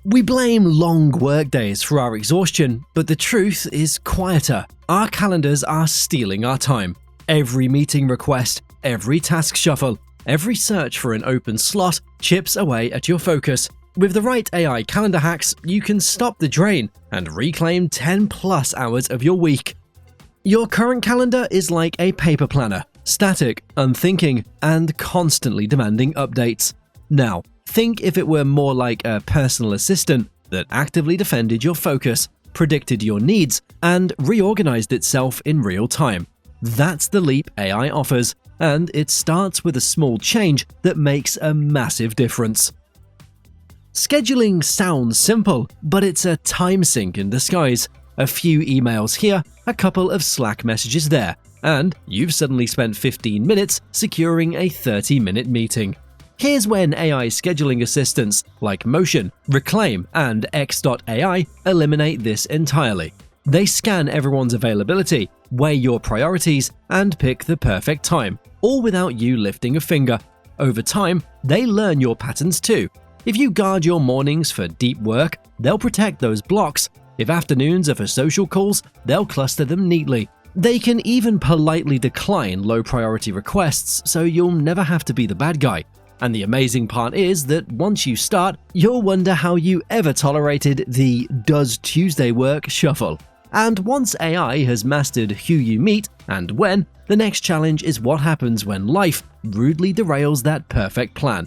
We blame long workdays for our exhaustion, but the truth is quieter. Our calendars are stealing our time. Every meeting request, every task shuffle, every search for an open slot chips away at your focus. With the right AI calendar hacks, you can stop the drain and reclaim 10+ hours of your week. Your current calendar is like a paper planner, static, unthinking, and constantly demanding updates. Now, think if it were more like a personal assistant that actively defended your focus, predicted your needs, and reorganized itself in real time. That's the leap AI offers, and it starts with a small change that makes a massive difference. Scheduling sounds simple, but it's a time sink in disguise. A few emails here, a couple of Slack messages there, and you've suddenly spent 15 minutes securing a 30-minute meeting. Here's when AI scheduling assistants like Motion, Reclaim, and X.AI eliminate this entirely. They scan everyone's availability, weigh your priorities, and pick the perfect time, all without you lifting a finger. Over time, they learn your patterns too. If you guard your mornings for deep work, they'll protect those blocks. If afternoons are for social calls, they'll cluster them neatly. They can even politely decline low-priority requests, so you'll never have to be the bad guy. And the amazing part is that once you start, you'll wonder how you ever tolerated the "Does Tuesday work?" shuffle. And once AI has mastered who you meet and when, the next challenge is what happens when life rudely derails that perfect plan.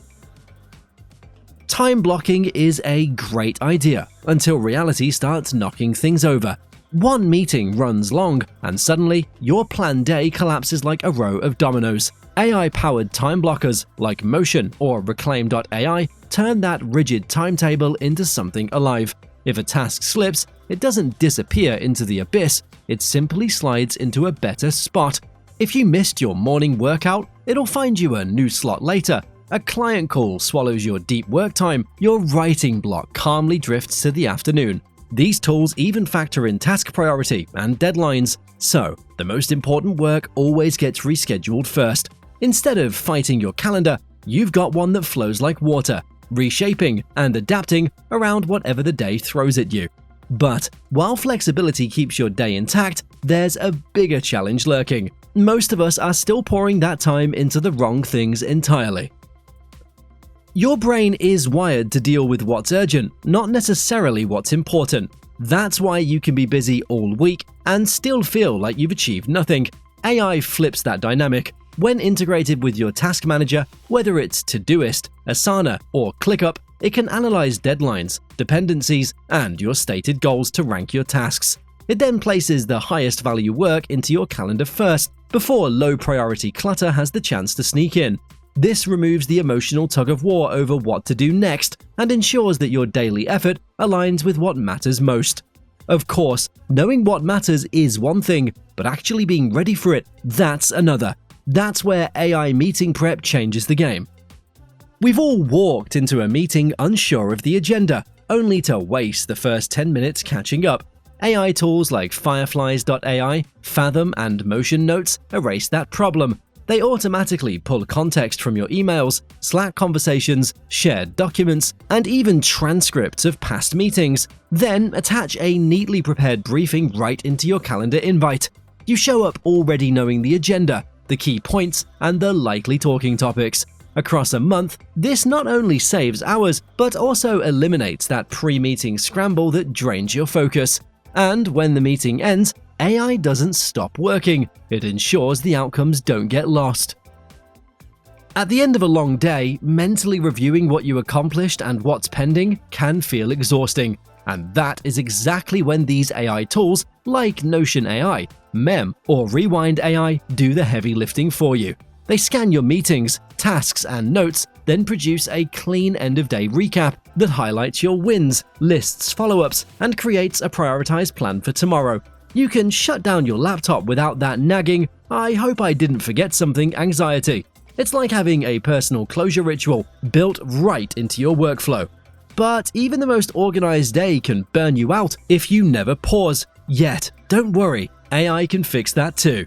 Time blocking is a great idea until reality starts knocking things over. One meeting runs long, and suddenly your planned day collapses like a row of dominoes. AI-powered time blockers like Motion or Reclaim.ai turn that rigid timetable into something alive. If a task slips, it doesn't disappear into the abyss, it simply slides into a better spot. If you missed your morning workout, it'll find you a new slot later. A client call swallows your deep work time, your writing block calmly drifts to the afternoon. These tools even factor in task priority and deadlines, so the most important work always gets rescheduled first. Instead of fighting your calendar, you've got one that flows like water, reshaping and adapting around whatever the day throws at you. But while flexibility keeps your day intact, there's a bigger challenge lurking. Most of us are still pouring that time into the wrong things entirely. Your brain is wired to deal with what's urgent, not necessarily what's important. That's why you can be busy all week and still feel like you've achieved nothing. AI flips that dynamic. When integrated with your task manager, whether it's Todoist, Asana, or ClickUp, it can analyze deadlines, dependencies, and your stated goals to rank your tasks. It then places the highest value work into your calendar first, before low-priority clutter has the chance to sneak in. This removes the emotional tug-of-war over what to do next and ensures that your daily effort aligns with what matters most. Of course, knowing what matters is one thing, but actually being ready for it, that's another. That's where AI meeting prep changes the game. We've all walked into a meeting unsure of the agenda, only to waste the first 10 minutes catching up. AI tools like Fireflies.ai, Fathom, and Motion Notes erase that problem. They automatically pull context from your emails, Slack conversations, shared documents, and even transcripts of past meetings, then attach a neatly prepared briefing right into your calendar invite. You show up already knowing the agenda, the key points, and the likely talking topics. Across a month, this not only saves hours, but also eliminates that pre-meeting scramble that drains your focus. And when the meeting ends, AI doesn't stop working. It ensures the outcomes don't get lost. At the end of a long day, mentally reviewing what you accomplished and what's pending can feel exhausting. And that is exactly when these AI tools like Notion AI, Mem, or Rewind AI do the heavy lifting for you. They scan your meetings, tasks, and notes, then produce a clean end-of-day recap that highlights your wins, lists follow-ups, and creates a prioritized plan for tomorrow. You can shut down your laptop without that nagging, "I hope I didn't forget something" anxiety. It's like having a personal closure ritual built right into your workflow. But even the most organized day can burn you out if you never pause. Yet, don't worry, AI can fix that too.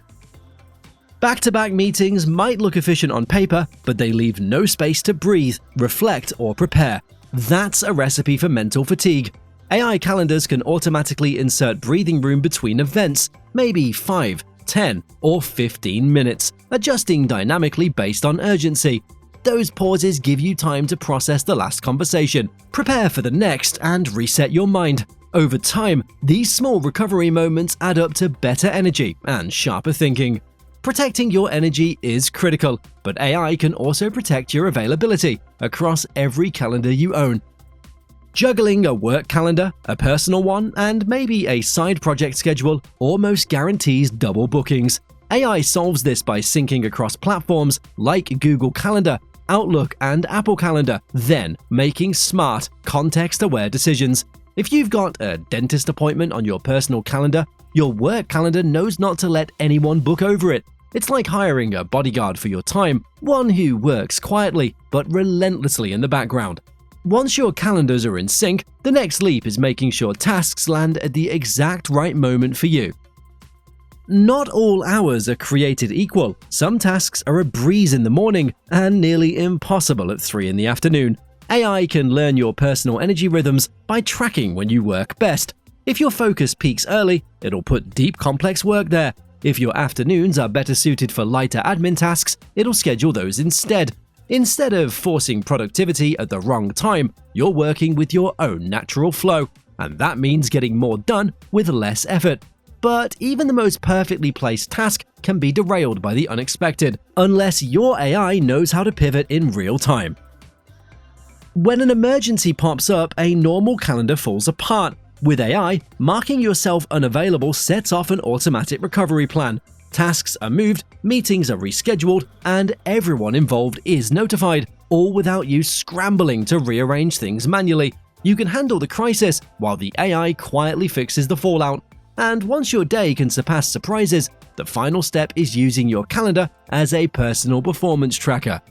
Back-to-back meetings might look efficient on paper, but they leave no space to breathe, reflect, or prepare. That's a recipe for mental fatigue. AI calendars can automatically insert breathing room between events, maybe 5, 10, or 15 minutes, adjusting dynamically based on urgency. Those pauses give you time to process the last conversation, prepare for the next, and reset your mind. Over time, these small recovery moments add up to better energy and sharper thinking. Protecting your energy is critical, but AI can also protect your availability across every calendar you own. Juggling a work calendar, a personal one, and maybe a side project schedule almost guarantees double bookings. AI solves this by syncing across platforms like Google Calendar, Outlook, and Apple Calendar, then making smart, context-aware decisions. If you've got a dentist appointment on your personal calendar, your work calendar knows not to let anyone book over it. It's like hiring a bodyguard for your time, one who works quietly but relentlessly in the background. Once your calendars are in sync, the next leap is making sure tasks land at the exact right moment for you. Not all hours are created equal. Some tasks are a breeze in the morning and nearly impossible at 3 in the afternoon. AI can learn your personal energy rhythms by tracking when you work best. If your focus peaks early, it'll put deep, complex work there. If your afternoons are better suited for lighter admin tasks, it'll schedule those instead. Instead of forcing productivity at the wrong time, you're working with your own natural flow, and that means getting more done with less effort. But even the most perfectly placed task can be derailed by the unexpected, unless your AI knows how to pivot in real time. When an emergency pops up, a normal calendar falls apart. With AI, marking yourself unavailable sets off an automatic recovery plan. Tasks are moved, meetings are rescheduled, and everyone involved is notified, all without you scrambling to rearrange things manually. You can handle the crisis while the AI quietly fixes the fallout. And once your day can surpass surprises, the final step is using your calendar as a personal performance tracker.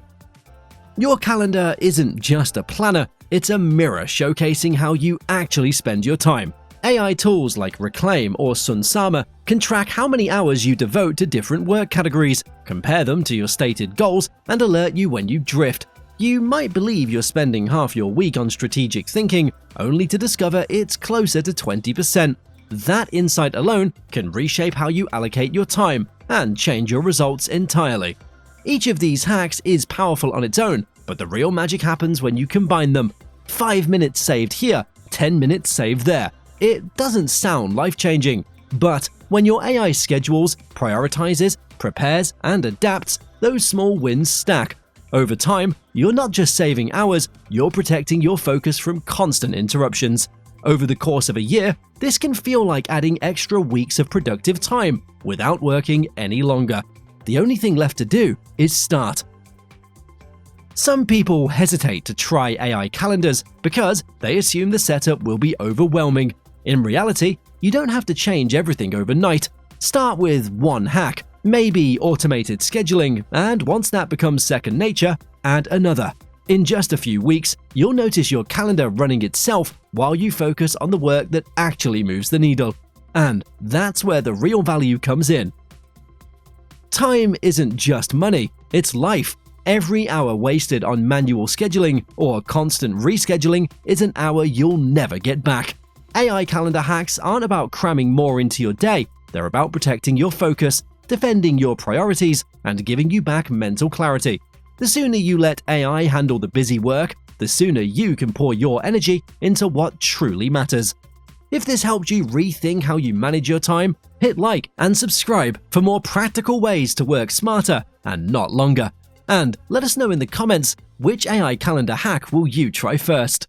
Your calendar isn't just a planner, it's a mirror showcasing how you actually spend your time. AI tools like Reclaim or Sunsama can track how many hours you devote to different work categories, compare them to your stated goals, and alert you when you drift. You might believe you're spending half your week on strategic thinking, only to discover it's closer to 20%. That insight alone can reshape how you allocate your time and change your results entirely. Each of these hacks is powerful on its own, but the real magic happens when you combine them. 5 minutes saved here, 10 minutes saved there. It doesn't sound life-changing, but when your AI schedules, prioritizes, prepares, and adapts, those small wins stack. Over time, you're not just saving hours, you're protecting your focus from constant interruptions. Over the course of a year, this can feel like adding extra weeks of productive time without working any longer. The only thing left to do is start. Some people hesitate to try AI calendars because they assume the setup will be overwhelming. In reality, you don't have to change everything overnight. Start with one hack, maybe automated scheduling, and once that becomes second nature, add another. In just a few weeks, you'll notice your calendar running itself while you focus on the work that actually moves the needle. And that's where the real value comes in. Time isn't just money, it's life. Every hour wasted on manual scheduling or constant rescheduling is an hour you'll never get back. AI calendar hacks aren't about cramming more into your day, they're about protecting your focus, defending your priorities, and giving you back mental clarity. The sooner you let AI handle the busy work, the sooner you can pour your energy into what truly matters. If this helped you rethink how you manage your time, hit like and subscribe for more practical ways to work smarter and not longer. And let us know in the comments which AI calendar hack will you try first.